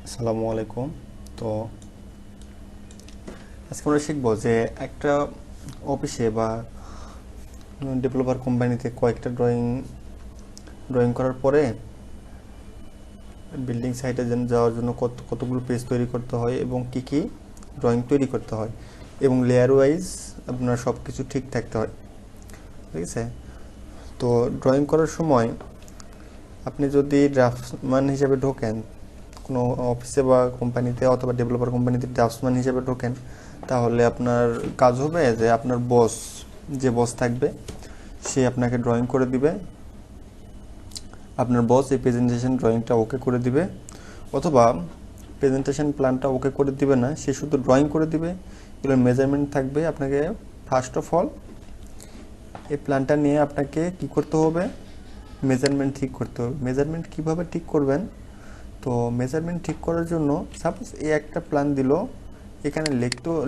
আসসালামু আলাইকুম। তো আজকে আমরা শিখবো যে একটা অফিসে বা ডেভেলপার কোম্পানিতে কয়েকটা ড্রয়িং করার পরে বিল্ডিং সাইটে যাওয়ার জন্য কতগুলো পেজ তৈরি করতে হয় এবং কি কি ড্রয়িং তৈরি করতে হয় এবং লেয়ার ওয়াইজ আপনার সব কিছু ঠিক থাকতে হয়। ঠিক আছে? তো ড্রয়িং করার সময় আপনি যদি ড্রাফটসম্যান হিসেবে ঢোকেন কোনো অফিসে বা কোম্পানিতে অথবা ডেভেলপার কোম্পানিতে ড্রাফটসম্যান হিসেবে ঢোকেন, তাহলে আপনার কাজ হবে যে আপনার যে বস থাকবে সে আপনাকে ড্রয়িং করে দিবে। আপনার বস এই প্রেজেন্টেশন ড্রয়িংটা ওকে করে দিবে, অথবা প্রেজেন্টেশন প্ল্যানটা ওকে করে দিবে না, সে শুধু ড্রয়িং করে দিবে। এগুলোর মেজারমেন্ট থাকবে। আপনাকে ফার্স্ট অফ অল এই প্ল্যানটা নিয়ে আপনাকে কি করতে হবে? মেজারমেন্ট ঠিক করতে হবে। মেজারমেন্ট কিভাবে ঠিক করবেন? তো মেজারমেন্ট ঠিক করার জন্য সাপোজ এই একটা প্ল্যান দিল, এখানে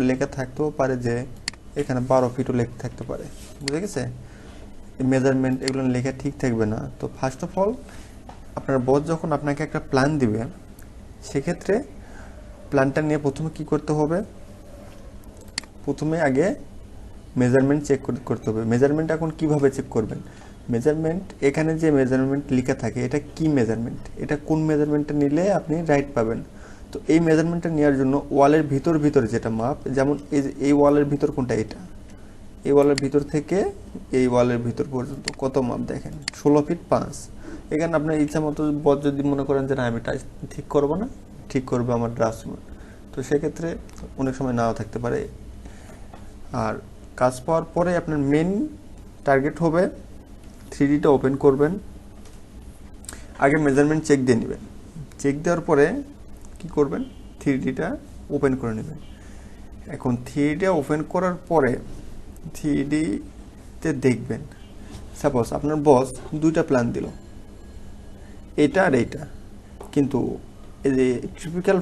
লেখা থাকতেও পারে যে এখানে 12 ফিটও লেখা থাকতে পারে। বুঝে গেছে? মেজারমেন্ট এগুলো লেখা ঠিক থাকবে না। তো ফার্স্ট অফ অল আপনার বস যখন আপনাকে একটা প্ল্যান দিবে, সেক্ষেত্রে প্ল্যানটা নিয়ে প্রথমে কি করতে হবে? প্রথমে আগে মেজারমেন্ট চেক করতে হবে। মেজারমেন্ট এখন কিভাবে চেক করবেন? মেজারমেন্ট এখানে যে মেজারমেন্ট লেখা থাকে এটা কি মেজারমেন্ট, এটা কোন মেজারমেন্টটা নিলে আপনি রাইট পাবেন। তো এই মেজারমেন্টটা নেওয়ার জন্য ওয়ালের ভিতর যেটা মাপ, যেমন এই ওয়ালের ভিতর কোনটা, এটা এই ওয়ালের ভিতর থেকে এই ওয়ালের ভিতর পর্যন্ত কত মাপ দেখেন, 16 ফিট 5। এখানে আপনার ইচ্ছা মতো বস যদি মনে করেন যে না আমি ঠিক করবো না, ঠিক করবে আমার ড্রাফটসম্যান, তো সেক্ষেত্রে অনেক সময় নাও থাকতে পারে। আর কাজ পাওয়ার পরে আপনার মেন টার্গেট হবে 3Dটা ওপেন করবেন। আগে মেজারমেন্ট চেক দিয়ে নেবেন। চেক দেওয়ার পরে কি করবেন? 3Dটা ওপেন করে নেবেন। এখন 3Dটা ওপেন করার পরে 3Dতে দেখবেন, সাপোজ আপনার বস দুইটা প্ল্যান দিল, এটা আর এইটা, কিন্তু এই যে ট্রিপিক্যাল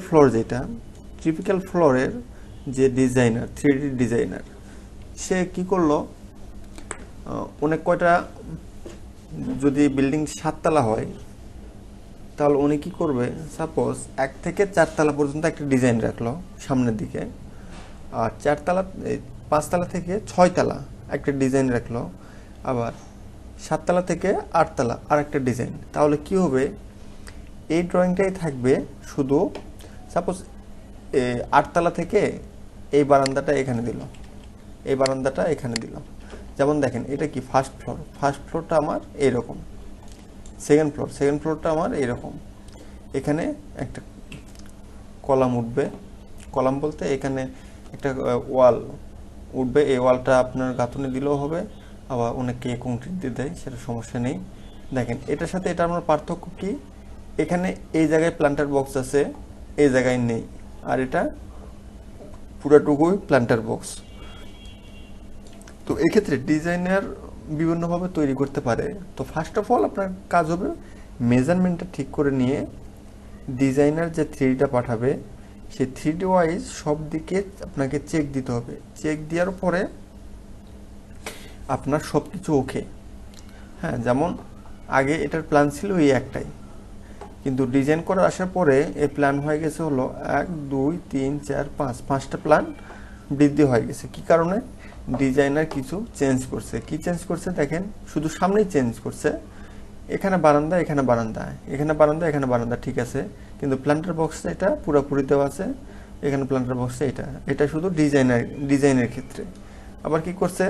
ফ্লোরের যে ডিজাইনার, 3D ডিজাইনার, সে কি করলো, অনেক কয়টা, যদি বিল্ডিং 7 তলা হয় তাহলে উনি কি করবে, সাপোজ 1 থেকে 4 তলা পর্যন্ত একটা ডিজাইন রাখলো সামনের দিকে, আর 5 তলা থেকে 6 তলা একটা ডিজাইন রাখলো, আবার 7 তলা থেকে 8 তলা আর একটা ডিজাইন। তাহলে কি হবে? এই ড্রয়িংটাই থাকবে শুধু, সাপোজ 8 তলা থেকে এই বারান্দাটা এখানে দিল, এই বারান্দাটা এখানে দিল। যেমন দেখেন এটা কি ফার্স্ট ফ্লোরটা আমার এইরকম, সেকেন্ড ফ্লোরটা আমার এইরকম। এখানে একটা কলাম উঠবে, কলাম বলতে এখানে একটা ওয়াল উঠবে, এই ওয়ালটা আপনার গাঁথুনি দিলেও হবে, আবার অনেকে কংক্রিট দিয়ে দেয়, সেটা সমস্যা নেই। দেখেন এটার সাথে এটা আমার পার্থক্য কি, এখানে এই জায়গায় প্ল্যান্টার বক্স আছে, এই জায়গায় নেই, আর এটা পুরোটুকুই প্ল্যান্টার বক্স। তো এক্ষেত্রে ডিজাইনার বিভিন্নভাবে তৈরি করতে পারে। তো ফার্স্ট অফ অল আপনার কাজ হবে মেজারমেন্টটা ঠিক করে নিয়ে ডিজাইনার যে 3Dটা পাঠাবে, সেই 3D ওয়াইজ সব দিকে আপনাকে চেক দিতে হবে। চেক দেওয়ার পরে আপনার সব কিছু ওকে। হ্যাঁ, যেমন আগে এটার প্ল্যান ছিল এই একটাই, কিন্তু ডিজাইন করে আসার পরে এই প্ল্যান হয়ে গেছে হলো 1 2 3 4 5টা প্ল্যান বৃদ্ধি হয়ে গেছে। কি কারণে? ডিজাইনার কিছু চেঞ্জ করছে। কি চেঞ্জ করছে দেখেন, শুধু সামনেই চেঞ্জ করছে, এখানে বারান্দা, এখানে বারান্দা, এখানে বারান্দা, এখানে বারান্দা, ঠিক আছে, কিন্তু প্ল্যান্টার বক্সটা এটা পুরোপুরি দেওয়া আছে, এখানে প্ল্যান্টার বক্সটা এটা শুধু ডিজাইনের ক্ষেত্রে। আবার কি করছে,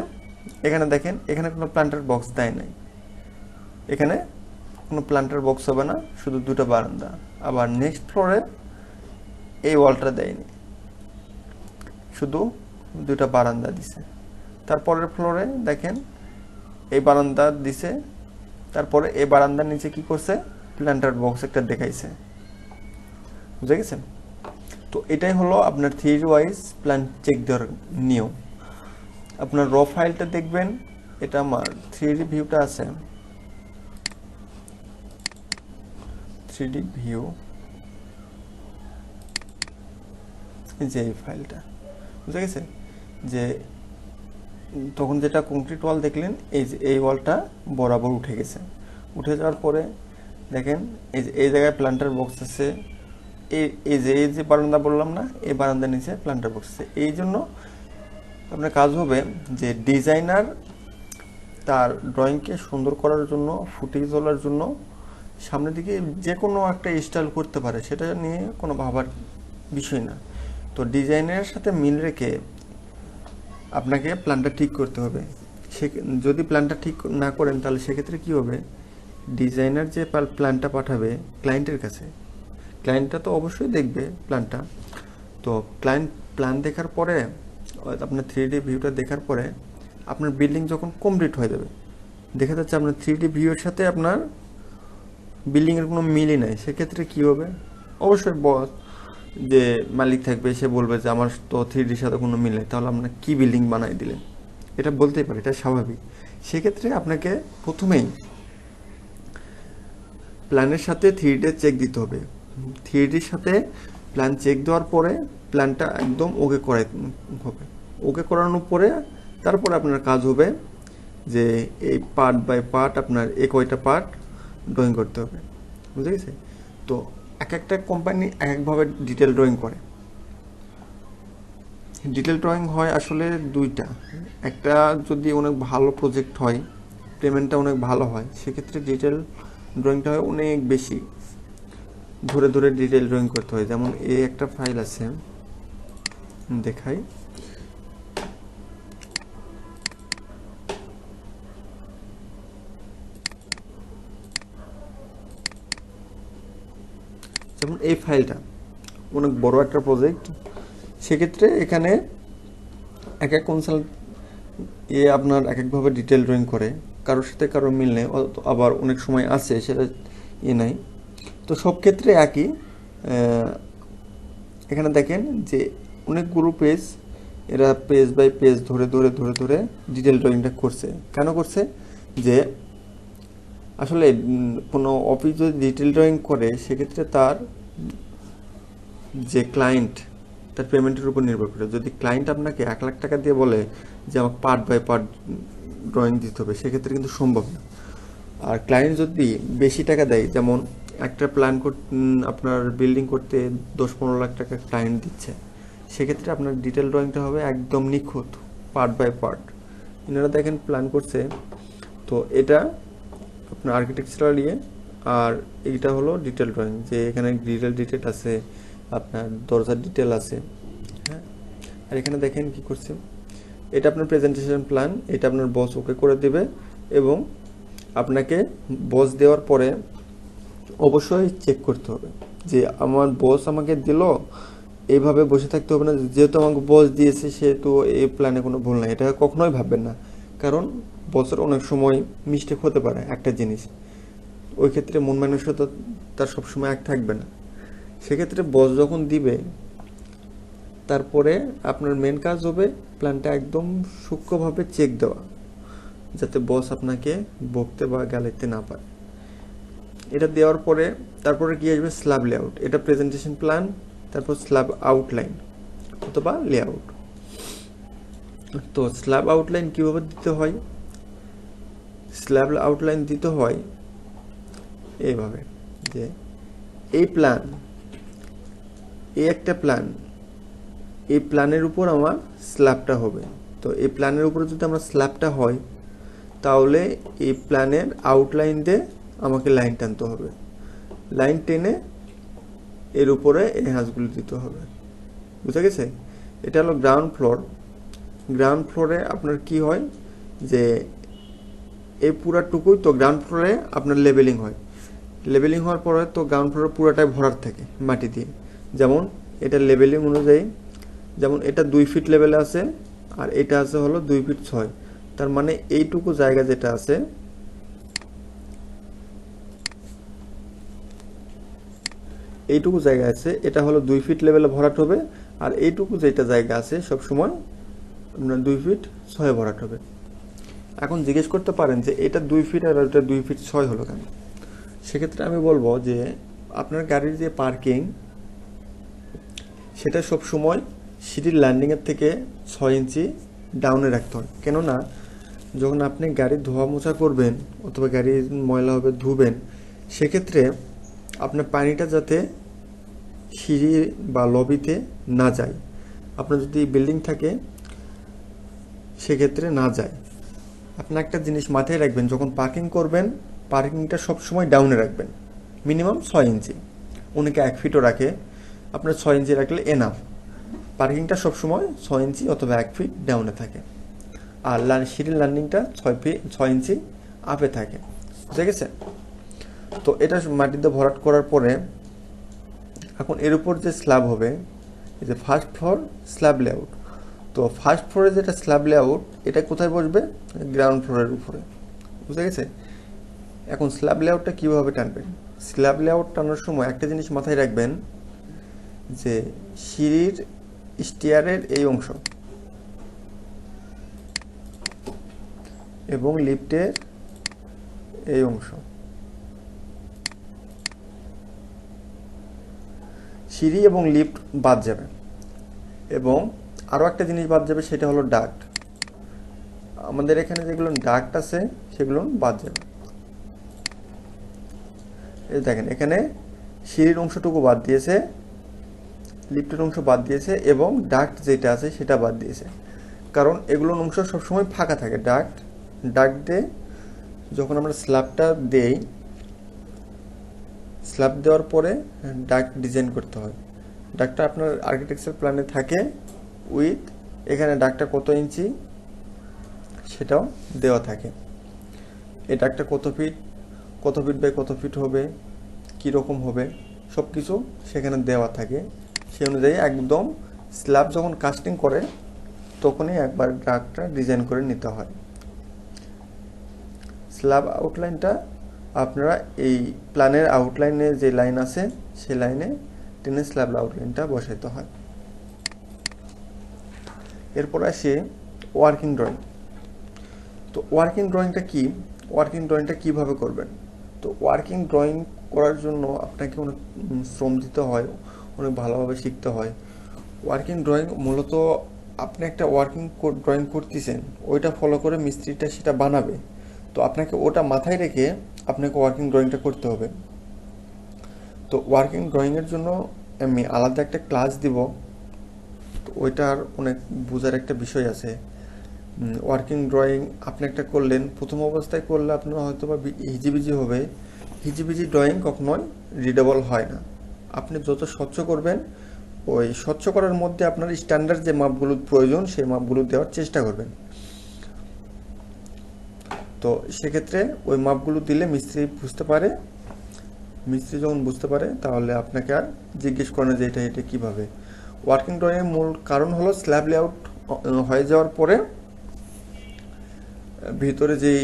এখানে দেখেন এখানে কোনো প্ল্যান্টার বক্স দেয় নাই, এখানে কোনো প্ল্যান্টার বক্স হবে না, শুধু দুটো বারান্দা। আবার নেক্সট ফ্লোরে এই ওয়ালটা দেয়নি, শুধু দুটো বারান্দা দিছে। তারপরের ফ্লোরে দেখেন এই বারান্দা দিছে, তারপরে এই বারান্দার নিচে কি করছে, প্ল্যান্টার বক্স একটা দেখাইছে। বুঝে গেছেন? তো এটাই হলো আপনার 3D ওয়াইজ প্ল্যান চেক দেওয়ার নিয়ম। আপনার র ফাইলটা দেখবেন, এটা আমার 3D ভিউটা আছে, 3D ভিউ, যে এই ফাইলটা, বুঝে গেছে? যে তখন যেটা কংক্রিট ওয়াল দেখলেন, এই যে এই ওয়ালটা বরাবর উঠে গেছে। উঠে যাওয়ার পরে দেখেন এই যে এই জায়গায় প্ল্যান্টার বক্স আছে, এই যে বারান্দা বললাম না, এই বারান্দার নিচে প্ল্যান্টার বক্স। এই জন্য আপনার কাজ হবে যে ডিজাইনার তার ড্রয়িংকে সুন্দর করার জন্য, ফুটিয়ে তোলার জন্য সামনের দিকে যে কোনো একটা স্টাইল করতে পারে, সেটা নিয়ে কোনো ভাবার বিষয় না। তো ডিজাইনের সাথে মিল রেখে আপনাকে প্ল্যানটা ঠিক করতে হবে। সে যদি প্ল্যানটা ঠিক না করেন তাহলে সেক্ষেত্রে কী হবে, ডিজাইনার যে প্ল্যানটা পাঠাবে ক্লায়েন্টের কাছে, ক্লায়েন্টটা তো অবশ্যই দেখবে প্ল্যানটা। তো ক্লায়েন্ট প্ল্যান দেখার পরে, আপনার 3D ভিউটা দেখার পরে আপনার বিল্ডিং যখন কমপ্লিট হয়ে যাবে, দেখা যাচ্ছে আপনার 3D ভিউয়ের সাথে আপনার বিল্ডিংয়ের কোনো মিলই নাই, সেক্ষেত্রে কী হবে, অবশ্যই বস যে মালিক থাকবে, সে বলবে যে আমার তো 3Dর সাথে কোনো মিল নেই, তাহলে আপনার কী বিল্ডিং বানাই দিলেন, এটা বলতেই পারে, এটা স্বাভাবিক। সেক্ষেত্রে আপনাকে প্রথমেই প্ল্যানের সাথে 3D চেক দিতে হবে। 3Dর সাথে প্ল্যান চেক দেওয়ার পরে প্ল্যানটা একদম ওকে করাই হবে। ওকে করানোর পরে তারপরে আপনার কাজ হবে যে এই পার্ট বাই পার্ট আপনার কয়টা পার্ট ড্রয়িং করতে হবে, বুঝে গেছে? তো এক একটা কোম্পানি এক একভাবে ডিটেল ড্রয়িং করে। ডিটেল ড্রয়িং হয় আসলে দুইটা, একটা যদি অনেক ভালো প্রজেক্ট হয়, পেমেন্টটা অনেক ভালো হয়, সেক্ষেত্রে ডিটেল ড্রয়িংটা হয় অনেক বেশি, ধরে ধরে ডিটেল ড্রয়িং করতে হয়। যেমন এই একটা ফাইল আছে, দেখাই, যেমন এই ফাইলটা অনেক বড় একটা প্রজেক্ট, সেক্ষেত্রে এখানে এক এক কনসাল্ট আপনার এক একভাবে ডিটেল ড্রয়িং করে, কারোর সাথে কারোর মিল নেই, আবার অনেক সময় আছে সেটা নাই। তো সব ক্ষেত্রে একই। এখানে দেখেন যে অনেকগুলো পেজ, এরা পেজ বাই পেজ ধরে ধরে ধরে ধরে ডিটেল ড্রয়িংটা করছে। কেন করছে, যে আসলে কোনো অফিস যদি ডিটেল ড্রয়িং করে সেক্ষেত্রে তার যে ক্লায়েন্ট, তার পেমেন্টের উপর নির্ভর করে। যদি ক্লায়েন্ট আপনাকে 1 লাখ টাকা দিয়ে বলে যে আমাকে পার্ট বাই পার্ট ড্রয়িং দিতে হবে, সেক্ষেত্রে কিন্তু সম্ভব না। আর ক্লায়েন্ট যদি বেশি টাকা দেয়, যেমন একটা প্ল্যান আপনার বিল্ডিং করতে 10-15 লাখ টাকা ক্লায়েন্ট দিচ্ছে, সেক্ষেত্রে আপনার ডিটেল ড্রয়িংটা হবে একদম নিখুঁত, পার্ট বাই পার্ট। এনারা দেখেন প্ল্যান করছে, তো এটা আপনার আর্কিটেকচারাল আর এইটা হলো ডিটেল ড্রয়িং, যে এখানে ডিটেল আছে, আপনার দরজার ডিটেল আছে, হ্যাঁ। আর এখানে দেখেন কি করছে, এটা আপনার প্রেজেন্টেশন প্ল্যান, এটা আপনার বস ওকে করে দেবে, এবং আপনাকে বস দেওয়ার পরে অবশ্যই চেক করতে হবে যে আমার বস আমাকে দিল, এইভাবে বসে থাকতে হবে না, যেহেতু আমাকে বস দিয়েছে সেহেতু এই প্ল্যানে কোনো ভুল নাই, এটা কখনোই ভাববেন না। কারণ বসের অনেক সময় মিস্টেক হতে পারে একটা জিনিস, ওই ক্ষেত্রে মন মানসিকতা তার সবসময় এক থাকবে না। সেক্ষেত্রে বস যখন দিবে, তারপরে আপনার মেন কাজ হবে প্ল্যানটা একদম সূক্ষ্মভাবে চেক দেওয়া, যাতে বস আপনাকে বকতে বা গালাইতে না পারে। এটা দেওয়ার পরে তারপরে কি আসবে, স্ল্যাব লেআউট। এটা প্রেজেন্টেশন প্ল্যান, তারপর স্ল্যাব আউটলাইন অথবা লেআউট। তো স্ল্যাব আউটলাইন কীভাবে দিতে হয়, স্ল্যাব আউটলাইন দিতে হয় এইভাবে, যে এই প্ল্যান, এই একটা প্ল্যান, এই প্ল্যানের উপর আমার স্ল্যাবটা হবে। তো এই প্ল্যানের উপরে যদি আমার স্ল্যাবটা হয়, তাহলে এই প্ল্যানের আউটলাইন দিয়ে আমাকে লাইন টানতে হবে, লাইন টেনে এর উপরে এই হাঁসগুলো দিতে হবে, বুঝা গেছে? এটা হলো গ্রাউন্ড ফ্লোর। গ্রাউন্ড ফ্লোরে আপনার কি হয়, যে এই পুরাটুকুই তো গ্রাউন্ড ফ্লোরে আপনার লেবেলিং হয়, লেবেলিং হওয়ার পরে তো গ্রাউন্ড ফ্লোরে পুরাটাই ভরার থাকে মাটি দিয়ে। যেমন এটা লেবেলিং অনুযায়ী, যেমন এটা 2 ফিট লেভেলে আছে, আর এটা আছে হলো 2 ফিট 6, তার মানে এইটুকু জায়গা যেটা আছে, এইটুকু জায়গা আছে, এটা হলো 2 ফিট লেভেলে ভরাট হবে, আর এইটুকু যেটা জায়গা আছে সবসময় আপনার 2 ফিট 6 ভরাট হবে। এখন জিজ্ঞেস করতে পারেন যে এটা 2 ফিট আর এটা 2 ফিট 6 হলো কেন? সেক্ষেত্রে আমি বলবো যে আপনার গাড়ির যে পার্কিং, সেটা সবসময় সিটির ল্যান্ডিংয়ের থেকে 6 ইঞ্চি ডাউনে রাখতে হয়। কেননা যখন আপনি গাড়ি ধোয়া মোছা করবেন অথবা গাড়ি ময়লা হবে ধুবেন, সেক্ষেত্রে আপনার পানিটা যাতে সিঁড়ি বা লবিতে না যায়। আপনার যদি বিল্ডিং থাকে সেক্ষেত্রে না যায়। আপনি একটা জিনিস মাথায় রাখবেন, যখন পার্কিং করবেন পার্কিংটা সবসময় ডাউনে রাখবেন, মিনিমাম 6 ইঞ্চি। অনেকে 1 ফিটও রাখে, আপনার 6 ইঞ্চি রাখলে এনাফ। পার্কিংটা সবসময় 6 ইঞ্চি অথবা 1 ফিট ডাউনে থাকে, আর সিঁড়ির লার্নিংটা 6 ইঞ্চি আপে থাকে। ঠিক আছে? তো এটা মাটিতে ভরাট করার পরে এখন এর উপর যে স্ল্যাব হবে, এই যে ফার্স্ট ফ্লোর স্ল্যাব লেআউট, তো ফার্স্ট ফ্লোরে যেটা স্ল্যাব লেআউট এটা কোথায় বসবে? গ্রাউন্ড ফ্লোরের উপরে। বুঝতে গেছে? এখন স্ল্যাব লেআউটটা কীভাবে টানবেন? স্ল্যাব লেআউট টানার সময় একটা জিনিস মাথায় রাখবেন, যে সিঁড়ির স্টেয়ারের এই অংশ এবং লিফটের এই অংশ, সিঁড়ি এবং লিফট বাদ যাবে, এবং আরও একটা জিনিস বাদ যাবে, সেটা হলো ডাক্ট। আমাদের এখানে যেগুলো ডাক্ট আছে সেগুলো বাদ যাবে। এই দেখেন এখানে সিঁড়ির অংশটুকু বাদ দিয়েছে, লিফটের অংশ বাদ দিয়েছে, এবং ডাক্ট যেটা আছে সেটা বাদ দিয়েছে, কারণ এগুলোর অংশ সবসময় ফাঁকা থাকে। ডাক্ট দিয়ে যখন আমরা স্ল্যাবটা দেই, স্ল্যাব দেওয়ার পরে ডাক্ট ডিজাইন করতে হয়। ডাক্টটা আপনার আর্কিটেকচার প্ল্যানে থাকে উইথ, এখানে ডাক্টটা কত ইঞ্চি সেটাও দেওয়া থাকে। এই ডাক্টটা কত ফিট বাই কত ফিট হবে, কীরকম হবে, সব কিছু সেখানে দেওয়া থাকে। সেই অনুযায়ী একদম স্ল্যাব যখন কাস্টিং করে তখনই একবার ডাক্টটা ডিজাইন করে নিতে হয়। স্ল্যাব আউটলাইনটা আপনারা এই প্ল্যানের আউটলাইনে যে লাইন আছে সেই লাইনে টেনে স্ল্যাব আউটলাইনটা বসাইতে হয়। এরপর আসে ওয়ার্কিং ড্রয়িং। তো ওয়ার্কিং ড্রয়িংটা কি? ওয়ার্কিং ড্রয়িংটা কীভাবে করবেন? তো ওয়ার্কিং ড্রয়িং করার জন্য আপনাকে অনেক শ্রম দিতে হয়, অনেক ভালোভাবে শিখতে হয়। ওয়ার্কিং ড্রয়িং মূলত আপনি একটা ওয়ার্কিং ড্রয়িং করতেছেন, ওইটা ফলো করে মিস্ত্রিটা সেটা বানাবে, তো আপনাকে ওটা মাথায় রেখে আপনাকে ওয়ার্কিং ড্রয়িংটা করতে হবে। তো ওয়ার্কিং ড্রয়িংয়ের জন্য আমি আলাদা একটা ক্লাস দিব, তো ওইটার অনেক বোঝার একটা বিষয় আছে। ওয়ার্কিং ড্রয়িং আপনি একটা করলেন, প্রথম অবস্থায় করলে আপনার হয়তো বা হিজিবিজি হবে। হিজিবিজি ড্রয়িং কখনোই রিডেবল হয় না। আপনি যত স্বচ্ছ করবেন, ওই স্বচ্ছ করার মধ্যে আপনার স্ট্যান্ডার্ড যে মাপগুলো প্রয়োজন সেই মাপগুলো দেওয়ার চেষ্টা করবেন। তো সেক্ষেত্রে ওই মাপগুলো দিলে মিস্ত্রি বুঝতে পারে। মিস্ত্রি যখন বুঝতে পারে তাহলে আপনাকে আর জিজ্ঞেস করে না যে এটা কীভাবে। ওয়ার্কিং ড্রয়িংয়ের মূল কারণ হলো স্ল্যাব লেআউট হয়ে যাওয়ার পরে ভিতরে যেই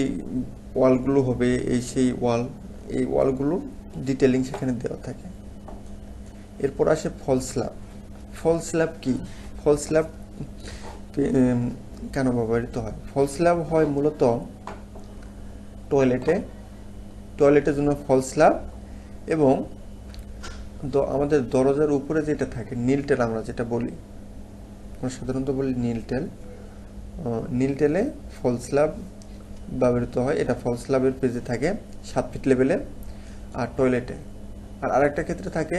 ওয়ালগুলো হবে, সেই ওয়ালগুলো ডিটেলিং সেখানে দেওয়া থাকে। এরপর আসে ফলস স্ল্যাব। ফলস স্ল্যাব কি? ফলস স্ল্যাব কেন ব্যবহৃত হয়? ফলস স্ল্যাব হয় মূলত টয়লেটের জন্য ফলস স্ল্যাব, এবং আমাদের দরজার উপরে যেটা থাকে নীলটেল, আমরা যেটা বলি, আমরা সাধারণত বলি নীলটেলে ফলস স্ল্যাব ব্যবহৃত হয়। এটা ফলস স্ল্যাবের পেজে থাকে 7 ফিট লেভেলে, আর টয়লেটে। আর আরেকটা ক্ষেত্রে থাকে,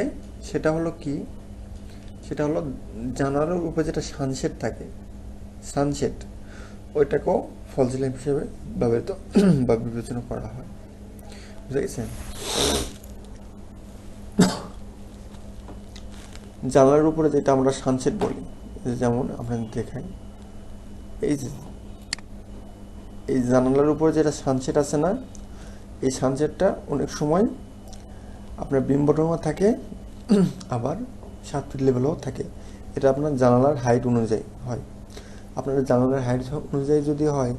সেটা হলো কি? সেটা হলো জানালার উপরে যেটা সানশেড থাকে, সানশেড, ওইটাকেও ফলস স্ল্যাব হিসেবে ব্যবহৃত বা বিবেচনা করা হয়। বুঝে গেছেন? জানালার উপরে যেটা আমরা সানশেড বলি, যেমন আমরা দেখাই, এই জানালার উপরে যেটা সানশেড আছে না, এই সানশেডটা অনেক সময় আপনার বিম বটমও থাকে, আবার 7 ফিট লেভেলও থাকে। এটা আপনার জানালার হাইট অনুযায়ী হয়। আপনার জানালার হাইট অনুযায়ী যদি হয়,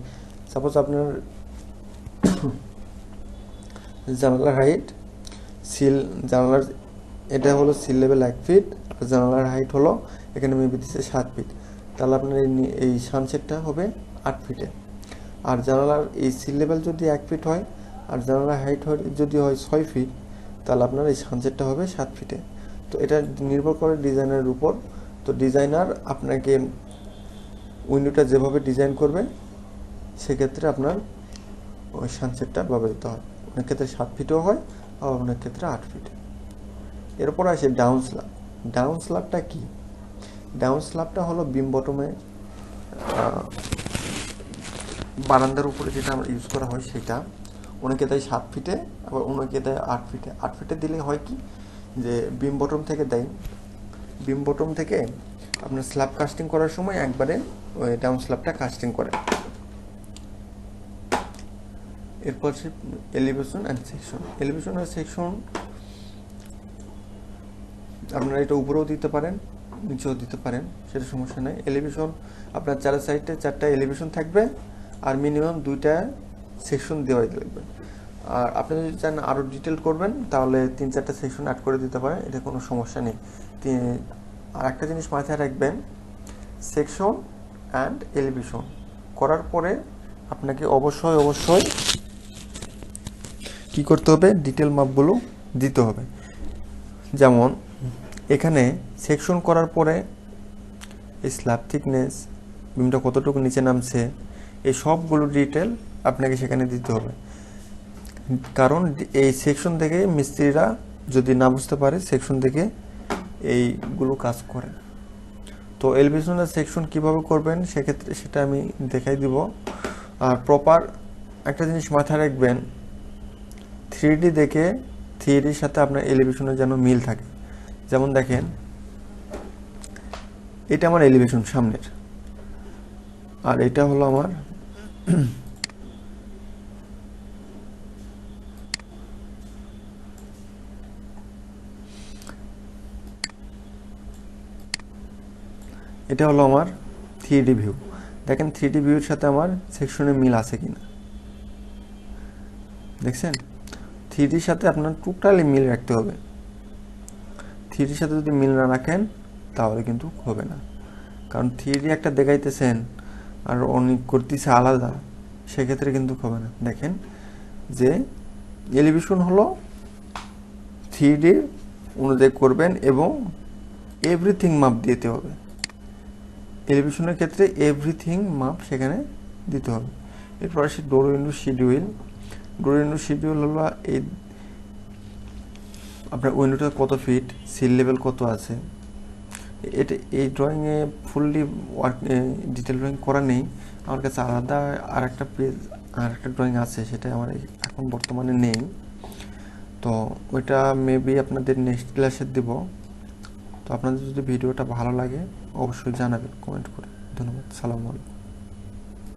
সাপোজ আপনার জানালার হাইট জানালার এটা হলো সিল লেভেল 1 ফিট, আর জানালার হাইট হলো এখানে মেবি দিচ্ছে 7 ফিট, তাহলে আপনার এই সানশেডটা হবে 8 ফিটে। আর জানালার এই সিল লেভেল যদি 1 ফিট হয় আর জানালার হাইট যদি হয় 6 ফিট, তাহলে আপনার এই সানশেডটা হবে 7 ফিটে। তো এটা নির্ভর করে ডিজাইনারের উপর। তো ডিজাইনার আপনাকে উইন্ডোটা যেভাবে ডিজাইন করবে সেক্ষেত্রে আপনার ওই সানশেডটা ব্যবহৃত হয়। অনেক ক্ষেত্রে 7 ফিটও হয়, আর অনেক ক্ষেত্রে 8 ফিট। এরপর আসে ডাউন স্ল্যাব। ডাউন স্ল্যাবটা কি? ডাউন স্ল্যাবটা হলো বিম বটমে বারান্দার উপরে যেটা আমরা ইউজ করা হয় সেটা। অনেকে দেয় 7 ফিটে, আবার অনেকে দেয় 8 ফিটে। 8 ফিটে দিলে হয় কি যে বিম বটম থেকে দেয়, বিম বটম থেকে আপনার স্ল্যাব কাস্টিং করার সময় একবারে ওই ডাউন স্ল্যাবটা কাস্টিং করে। এরপর সে এলিভেশন অ্যান্ড সেকশন। এলিভেশন আর সেকশন আপনারা এটা উপরেও দিতে পারেন, নিচেও দিতে পারেন, সেটা সমস্যা নেই। এলিভেশন আপনার 4 সাইডে 4টা এলিভেশন থাকবে, আর মিনিমাম 2টা সেকশন দেওয়াই লাগবে। আর আপনি যদি চান আরও ডিটেল করবেন তাহলে 3-4টা সেকশন অ্যাড করে দিতে পারেন, এটা কোনো সমস্যা নেই। আর একটা জিনিস মাথায় রাখবেন, সেকশন অ্যান্ড এলিভেশন করার পরে আপনাকে অবশ্যই কী করতে হবে, ডিটেল মাপগুলো দিতে হবে। যেমন এখানে সেকশন করার পরে এই স্ল্যাব থিকনেস, বিমটা কতটুকু নিচে নামছে, এই সবগুলো ডিটেল আপনাকে সেখানে দিতে হবে। কারণ এই সেকশন থেকে মিস্ত্রিরা যদি না বুঝতে পারে, সেকশন থেকে এইগুলো কাজ করে। তো এলিভেশন আর সেকশন কীভাবে করবেন সেক্ষেত্রে সেটা আমি দেখাই দিব। আর প্রপার একটা জিনিস মাথায় রাখবেন, 3D দেখে 3Dর সাথে আপনার এলিভেশনের যেন মিল থাকে। যেমন দেখেন, এটা আমার এলিভেশন সামনের, আর এটা হলো আমার এটা হলো আমার 3D ভিউ। দেখেন 3D ভিউর সাথে আমার সেকশনের মিল আছে কিনা, দেখছেন? 3Dর সাথে আপনার টোটালি মিল রাখতে হবে। 3Dর সাথে যদি মিল না রাখেন তাহলে কিন্তু হবে না। কারণ 3D একটা দেখাইতেছেন আর অনেক করতেছে আলাদা, সেক্ষেত্রে কিন্তু হবে না। দেখেন যে এলিভেশন হলো 3D অনুযায়ী করবেন এবং এভরিথিং মাপ দিতে হবে। এলিভেশনের ক্ষেত্রে এভরিথিং মাপ সেখানে দিতে হবে। এরপর আসে ডোর উইন্ডো শিডিউল। ডোর উইন্ডো শিডিউল হলো এই আপনার উইন্ডোটা কত ফিট, সিল লেভেল কত আছে। এটা এই ড্রয়িংয়ে ফুললি ওয়ার্ক ডিটেল ড্রয়িং করা নেই, আমার কাছে আলাদা আর একটা পেজ আর একটা ড্রয়িং আছে, সেটা আমার এখন বর্তমানে নেই। তো ওইটা মেবি আপনাদের নেক্সট ক্লাসে দেব। তো আপনাদের যদি ভিডিওটা ভালো লাগে অবশ্যই জানাবেন কমেন্ট করে। ধন্যবাদ। সালামু আলাইকুম।